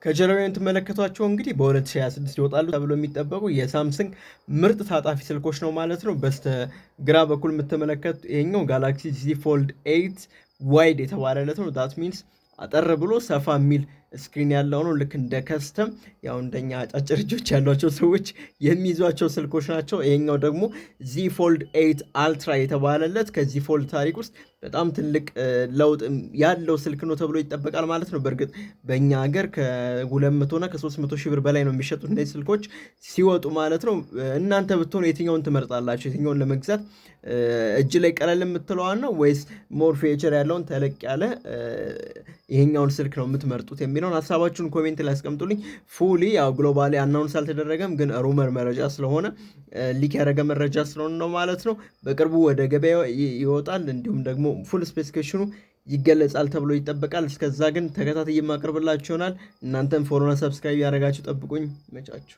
ከጀርባው የምትመለከቷቸው እንግዲህ በ2026 ይወጣሉ ተብሎ የሚጠበቁ የሳምሰንግ ምርጥ ታጣፊ ስልኮች ነው ማለት ነው። በስተግራ በኩል የምትመለከቱ ይሄኛው ጋላክሲ ዚ ፎልድ 8 ዋይድ የተባለለት ነው። ዳት ሚንስ አጠር ብሎ ሰፋ የሚል ስክሪን ያለው ነው። ልክ እንደ ከስተም ያው እንደኛ አጫጭር እጆች ያሏቸው ሰዎች የሚይዟቸው ስልኮች ናቸው። ይሄኛው ደግሞ ዚ ፎልድ 8 አልትራ የተባለለት ከዚ ፎልድ ታሪክ ውስጥ በጣም ትልቅ ለውጥ ያለው ስልክ ነው ተብሎ ይጠበቃል ማለት ነው። በእርግጥ በእኛ ሀገር ከ200 እና ከ300 ሺህ ብር በላይ ነው የሚሸጡት እነዚህ ስልኮች ሲወጡ ማለት ነው። እናንተ ብትሆኑ የትኛውን ትመርጣላችሁ? የትኛውን ለመግዛት እጅ ላይ ቀለል የምትለዋን ነው ወይስ ሞር ፌቸር ያለውን ተለቅ ያለ ይሄኛውን ስልክ ነው የምትመርጡት የሚለውን ሀሳባችሁን ኮሜንት ላይ አስቀምጡልኝ። ፉሊ ያው ግሎባሊ አናውንስ አልተደረገም፣ ግን ሩመር መረጃ ስለሆነ ሊክ ያደረገ መረጃ ስለሆነ ነው ማለት ነው። በቅርቡ ወደ ገበያ ይወጣል፣ እንዲሁም ደግሞ ፉል ስፔሲፊኬሽኑ ይገለጻል ተብሎ ይጠበቃል። እስከዛ ግን ተከታታይ የማቀርብላችሁ ይሆናል። እናንተም ፎሎና ሰብስክራይብ ያደረጋችሁ ጠብቁኝ። መቻችሁ